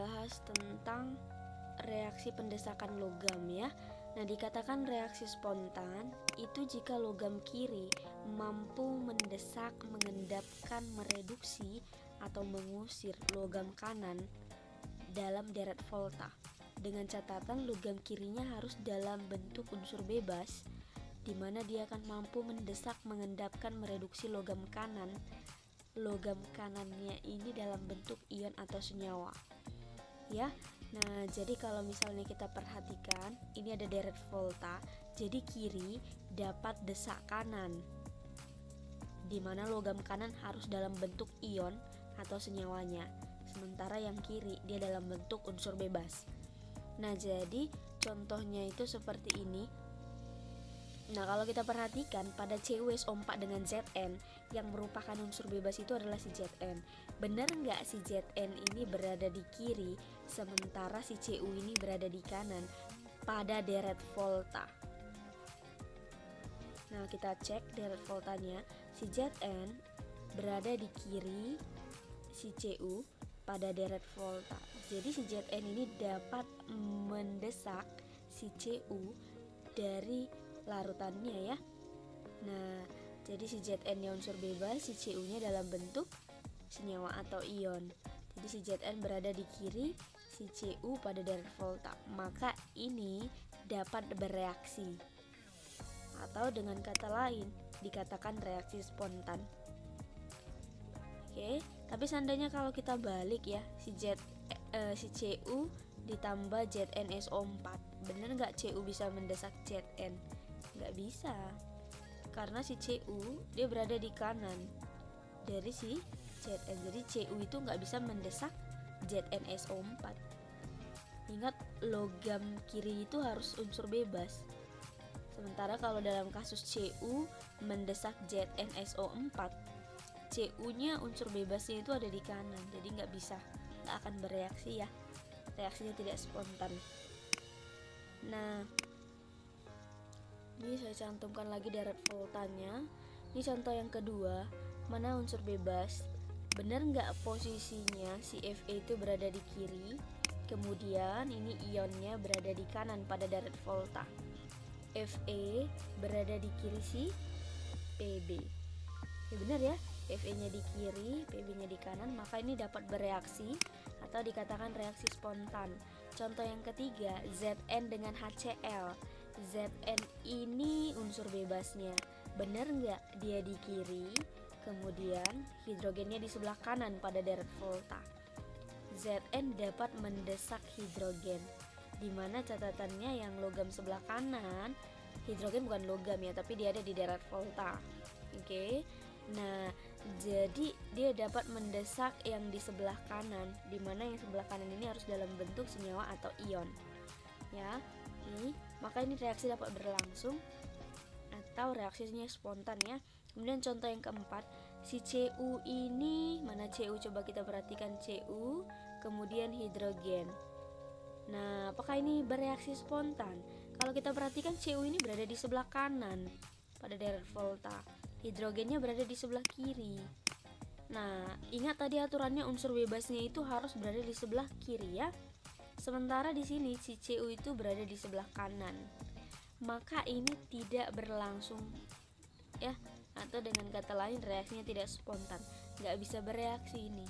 membahas tentang reaksi pendesakan logam ya. Nah, dikatakan reaksi spontan itu jika logam kiri mampu mendesak, mengendapkan, mereduksi, atau mengusir logam kanan dalam deret volta. Dengan catatan logam kirinya harus dalam bentuk unsur bebas, di mana dia akan mampu mendesak, mengendapkan, mereduksi logam kanan. Logam kanannya ini dalam bentuk ion atau senyawa. Ya. Nah, jadi kalau misalnya kita perhatikan, ini ada deret volta, jadi kiri dapat desak kanan, di mana logam kanan harus dalam bentuk ion atau senyawanya, sementara yang kiri dia dalam bentuk unsur bebas. Nah, jadi contohnya itu seperti ini. Nah, kalau kita perhatikan pada CuSO4 dengan Zn yang merupakan unsur bebas itu adalah si Zn. Benar nggak si Zn ini berada di kiri sementara si Cu ini berada di kanan pada deret volta? Nah, kita cek deret voltanya. Si Zn berada di kiri si Cu pada deret volta. Jadi si Zn ini dapat mendesak si Cu dari larutannya ya. Nah, jadi si Zn nya unsur bebas, si Cu nya dalam bentuk senyawa atau ion. Jadi si Zn berada di kiri, si Cu pada deret volta. Maka ini dapat bereaksi. Atau dengan kata lain dikatakan reaksi spontan. Oke, tapi seandainya kalau kita balik ya, si Cu ditambah ZnSO4, bener nggak Cu bisa mendesak Zn? Nggak bisa, karena si Cu dia berada di kanan dari si Zn. Jadi Cu itu nggak bisa mendesak ZnSO4. Ingat, logam kiri itu harus unsur bebas. Sementara kalau dalam kasus Cu mendesak ZnSO4, Cu nya unsur bebasnya itu ada di kanan, jadi nggak bisa, nggak akan bereaksi ya, reaksinya tidak spontan. Nah, ini saya cantumkan lagi deret voltanya. Ini contoh yang kedua, mana unsur bebas. Benar nggak posisinya si Fe itu berada di kiri, kemudian ini ionnya berada di kanan pada deret volta. Fe berada di kiri si Pb. Ya benar ya, Fe nya di kiri, Pb nya di kanan, maka ini dapat bereaksi atau dikatakan reaksi spontan. Contoh yang ketiga, Zn dengan HCl. Zn ini unsur bebasnya. Benar nggak dia di kiri, kemudian hidrogennya di sebelah kanan pada deret volta. Zn dapat mendesak hidrogen, di mana catatannya yang logam sebelah kanan, hidrogen bukan logam ya, tapi dia ada di deret volta. Oke. Nah, jadi dia dapat mendesak yang di sebelah kanan, di mana yang sebelah kanan ini harus dalam bentuk senyawa atau ion. Ya. Maka ini reaksi dapat berlangsung atau reaksinya spontan ya. Kemudian contoh yang keempat, si Cu ini, mana Cu, coba kita perhatikan Cu, kemudian hidrogen. Nah, apakah ini bereaksi spontan? Kalau kita perhatikan Cu ini berada di sebelah kanan pada deret volta, hidrogennya berada di sebelah kiri. Nah, ingat tadi aturannya unsur bebasnya itu harus berada di sebelah kiri ya. Sementara di sini si Cu itu berada di sebelah kanan. Maka ini tidak berlangsung ya, atau dengan kata lain reaksinya tidak spontan, nggak bisa bereaksi ini.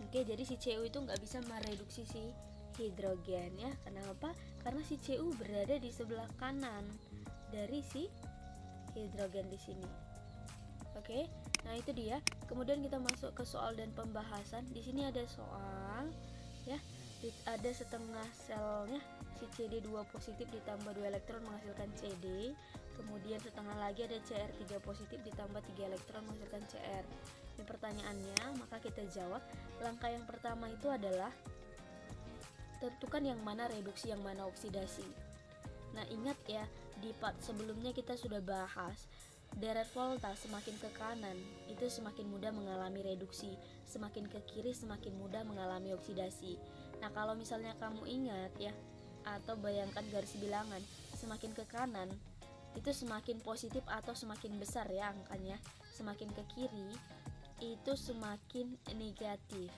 Oke, jadi si Cu itu nggak bisa mereduksi si hidrogen ya. Kenapa? Karena si Cu berada di sebelah kanan dari si hidrogen di sini. Oke, nah itu dia. Kemudian kita masuk ke soal dan pembahasan. Di sini ada soal ya. Ada setengah selnya si CD2 positif ditambah 2 elektron menghasilkan CD. Kemudian setengah lagi ada Cr3 positif ditambah 3 elektron menghasilkan Cr. Ini pertanyaannya, maka kita jawab. Langkah yang pertama itu adalah tentukan yang mana reduksi, yang mana oksidasi. Nah, ingat ya, di part sebelumnya kita sudah bahas deret volta semakin ke kanan itu semakin mudah mengalami reduksi, semakin ke kiri semakin mudah mengalami oksidasi. Nah, kalau misalnya kamu ingat ya, atau bayangkan garis bilangan, semakin ke kanan itu semakin positif atau semakin besar ya angkanya, semakin ke kiri itu semakin negatif.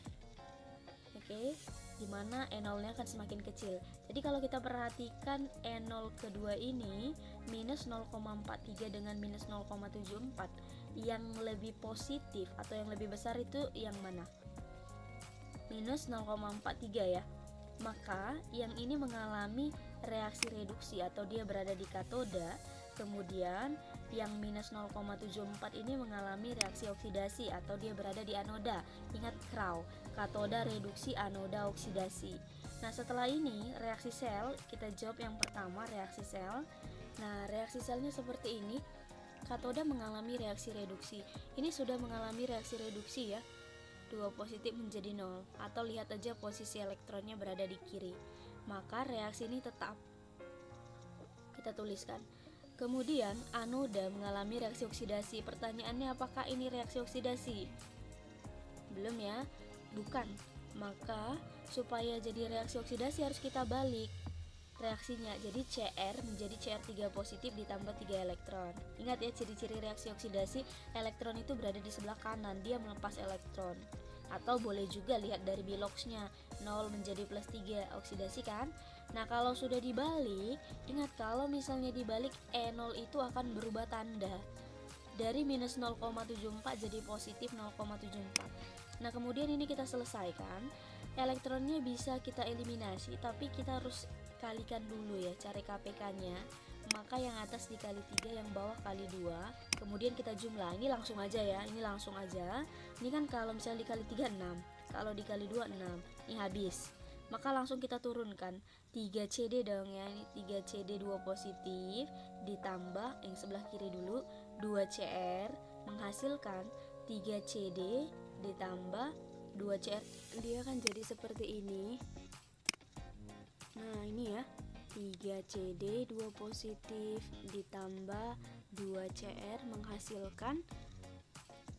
Oke. dimana E0-nya akan semakin kecil. Jadi kalau kita perhatikan E0 kedua ini minus 0,43 dengan minus 0,74, yang lebih positif atau yang lebih besar itu yang mana? Minus 0,43 ya. Maka yang ini mengalami reaksi reduksi atau dia berada di katoda. Kemudian yang minus 0,74 ini mengalami reaksi oksidasi atau dia berada di anoda. Ingat CRAO, katoda reduksi anoda oksidasi. Nah setelah ini reaksi sel, kita jawab yang pertama reaksi sel. Nah reaksi selnya seperti ini, katoda mengalami reaksi reduksi. Ini sudah mengalami reaksi reduksi ya, 2 positif menjadi 0, atau lihat aja posisi elektronnya berada di kiri. Maka reaksi ini tetap, kita tuliskan. Kemudian anoda mengalami reaksi oksidasi. Pertanyaannya apakah ini reaksi oksidasi? Belum ya? Bukan. Maka supaya jadi reaksi oksidasi harus kita balik reaksinya. Jadi Cr menjadi Cr3 positif ditambah 3 elektron. Ingat ya, ciri-ciri reaksi oksidasi, elektron itu berada di sebelah kanan, dia melepas elektron. Atau boleh juga lihat dari biloxnya, 0 menjadi plus 3, oksidasi kan? Nah kalau sudah dibalik, ingat kalau misalnya dibalik E0 itu akan berubah tanda dari minus 0,74 jadi positif 0,74. Nah kemudian ini kita selesaikan, elektronnya bisa kita eliminasi, tapi kita harus kalikan dulu ya, cari KPK nya. Maka yang atas dikali 3, yang bawah kali 2, kemudian kita jumlah. Ini langsung aja ya, ini langsung aja. Ini kan kalau misalnya dikali 3 6, kalau dikali 2 6, ini habis. Maka langsung kita turunkan 3CD dong ya, ini 3CD 2 positif ditambah yang sebelah kiri dulu 2CR menghasilkan 3CD ditambah 2CR. Dia kan jadi seperti ini. Nah ini ya, 3CD 2 positif ditambah 2CR menghasilkan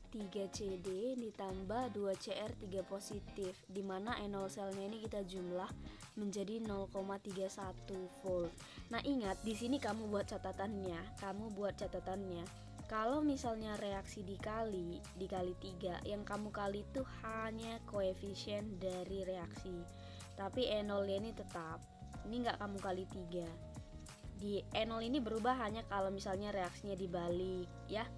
3CD ditambah 2CR 3 positif, dimana E0 selnya ini kita jumlah menjadi 0,31 volt. Nah ingat, di sini kamu buat catatannya, kalau misalnya reaksi dikali 3, yang kamu kali itu hanya koefisien dari reaksi, tapi E0 ini tetap, ini nggak kamu kali 3. Di E0 ini berubah hanya kalau misalnya reaksinya dibalik ya.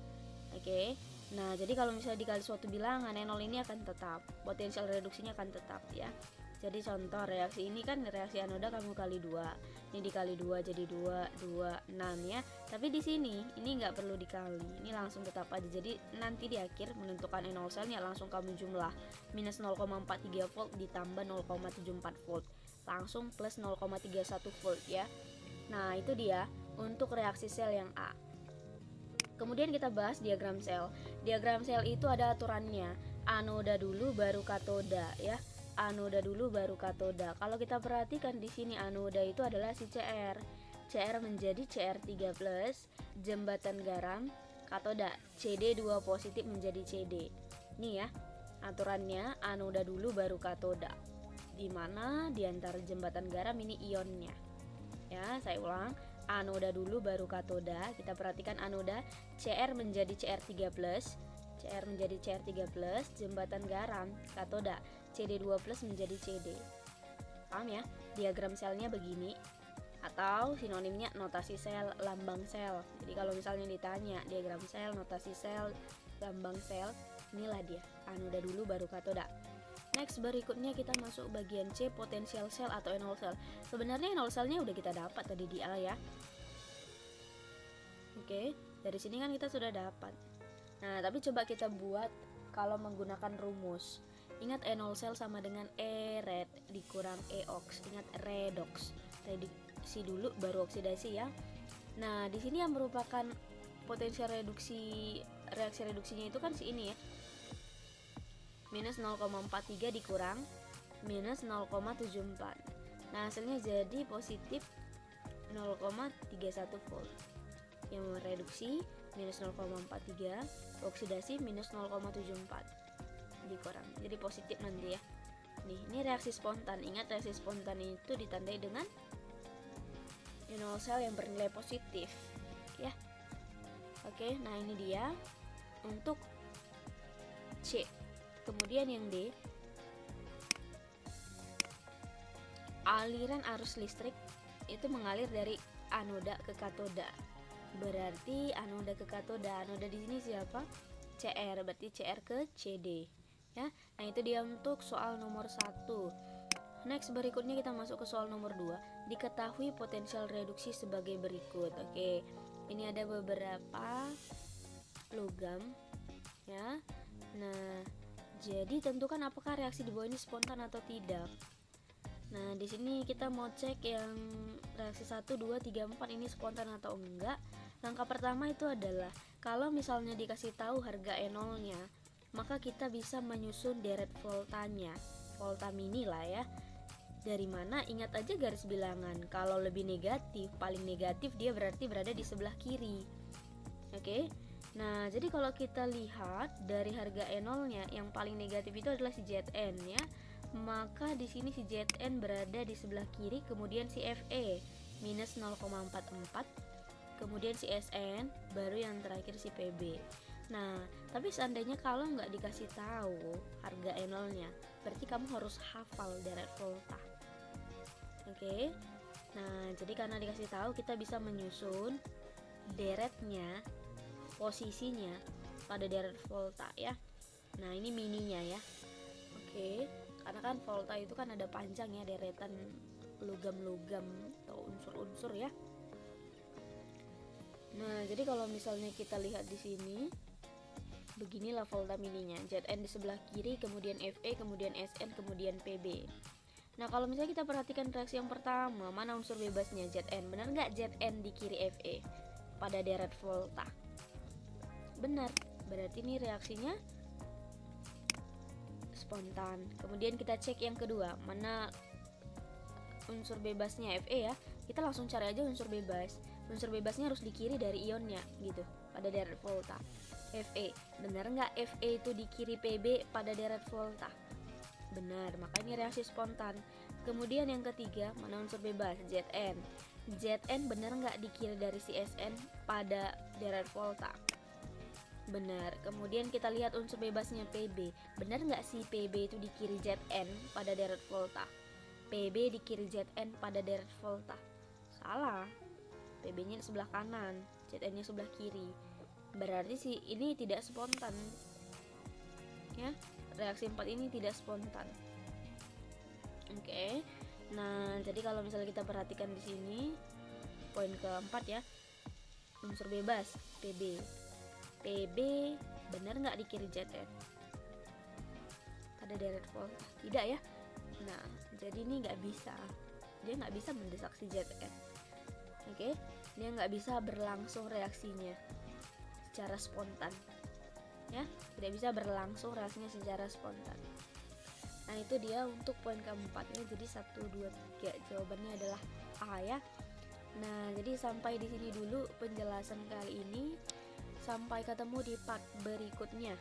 Oke. Nah, jadi kalau misalnya dikali suatu bilangan, E0 ini akan tetap, potensial reduksinya akan tetap ya. Jadi contoh reaksi ini kan reaksi anoda kamu kali 2. Ini dikali 2 jadi 2, 2, 6 ya. Tapi di sini ini nggak perlu dikali. Ini langsung tetap aja. Jadi nanti di akhir menentukan E0 selnya langsung kamu jumlah minus 0,43 volt ditambah 0,74 volt. Langsung plus 0,31 volt ya. Nah, itu dia untuk reaksi sel yang A. Kemudian kita bahas diagram sel. Diagram sel itu ada aturannya. Anoda dulu baru katoda ya. Anoda dulu baru katoda. Kalau kita perhatikan di sini anoda itu adalah si Cr. Cr menjadi Cr3+, jembatan garam, katoda. CD 2 positif menjadi CD. Nih ya, aturannya anoda dulu baru katoda. Dimana diantara jembatan garam ini ionnya. Ya, saya ulang. Anoda dulu baru katoda. Kita perhatikan anoda, Cr menjadi Cr3+, Cr menjadi Cr3+, jembatan garam, katoda, CD2+ menjadi CD. Paham ya? Diagram selnya begini. Atau sinonimnya notasi sel, lambang sel. Jadi kalau misalnya ditanya diagram sel, notasi sel, lambang sel, inilah dia. Anoda dulu baru katoda. Next, berikutnya kita masuk bagian C, potensial sel atau E0 sel. Sebenarnya E0 selnya udah kita dapat tadi di A ya. Oke, dari sini kan kita sudah dapat. Nah, tapi coba kita buat kalau menggunakan rumus. Ingat E0 sel sama dengan E red dikurang E ox. Ingat redox. Reduksi dulu baru oksidasi ya. Nah, di sini yang merupakan potensial reduksi, reaksi reduksinya itu kan si ini ya. Minus 0,43 dikurang minus 0,74. Nah hasilnya jadi positif 0,31 volt. Yang mereduksi minus 0,43, oksidasi minus 0,74 dikurang. Jadi positif nanti ya. Nih, ini reaksi spontan. Ingat reaksi spontan itu ditandai dengan E0 sel yang bernilai positif ya. Oke, nah ini dia untuk C. Kemudian yang D, aliran arus listrik itu mengalir dari anoda ke katoda. Berarti anoda ke katoda, anoda di sini siapa? CR, berarti CR ke CD ya. Nah, itu dia untuk soal nomor 1. Next, berikutnya kita masuk ke soal nomor 2. Diketahui potensial reduksi sebagai berikut. Oke, ini ada beberapa logam ya. Nah, jadi tentukan apakah reaksi di bawah ini spontan atau tidak. Nah, di sini kita mau cek yang reaksi 1, 2, 3, 4 ini spontan atau enggak. Langkah pertama itu adalah kalau misalnya dikasih tahu harga E0-nya, maka kita bisa menyusun deret voltanya, volta mini lah ya. Dari mana? Ingat aja garis bilangan. Kalau lebih negatif, paling negatif dia berarti berada di sebelah kiri. Oke. Nah, jadi kalau kita lihat dari harga E0-nya yang paling negatif itu adalah si Zn ya. Maka di sini si Zn berada di sebelah kiri, kemudian si Fe minus 0,44, kemudian si Sn, baru yang terakhir si Pb. Nah, tapi seandainya kalau nggak dikasih tahu harga E0-nya, berarti kamu harus hafal deret volta. Oke. Nah, jadi karena dikasih tahu, kita bisa menyusun deretnya, posisinya pada deret volta ya. Nah, ini mininya ya. Oke. Karena kan volta itu kan ada panjang ya, deretan logam-logam atau unsur-unsur ya. Nah, jadi kalau misalnya kita lihat di sini, beginilah volta mininya. Zn di sebelah kiri, kemudian Fe, kemudian Sn, kemudian Pb. Nah, kalau misalnya kita perhatikan reaksi yang pertama, mana unsur bebasnya? Zn. Benar nggak Zn di kiri Fe pada deret volta? Benar. Berarti ini reaksinya spontan. Kemudian kita cek yang kedua, mana unsur bebasnya? Fe ya. Kita langsung cari aja unsur bebas. Unsur bebasnya harus di kiri dari ionnya gitu pada deret volta. Fe, benar nggak Fe itu di kiri Pb pada deret volta? Benar, maka ini reaksi spontan. Kemudian yang ketiga, mana unsur bebas? Zn. Zn benar nggak di kiri dari si Sn pada deret volta? Benar. Kemudian kita lihat unsur bebasnya Pb. Benar nggak si Pb itu di kiri Zn pada deret volta? Pb di kiri Zn pada deret volta? Salah. Pb-nya di sebelah kanan, Zn-nya sebelah kiri. Berarti sih ini tidak spontan. Ya, reaksi 4 ini tidak spontan. Oke. Nah, jadi kalau misalnya kita perhatikan di sini, poin keempat ya, unsur bebas Pb. Pb benar nggak di kiri Zn pada deret volta? Tidak ya. Nah, jadi ini nggak bisa, dia nggak bisa mendesak si Zn. Oke, dia nggak bisa berlangsung reaksinya secara spontan ya, tidak bisa berlangsung reaksinya secara spontan. Nah, itu dia untuk poin keempat ya. Jadi 1, 2, 3 jawabannya adalah A ya. Nah, jadi sampai di sini dulu penjelasan kali ini. Sampai ketemu di part berikutnya.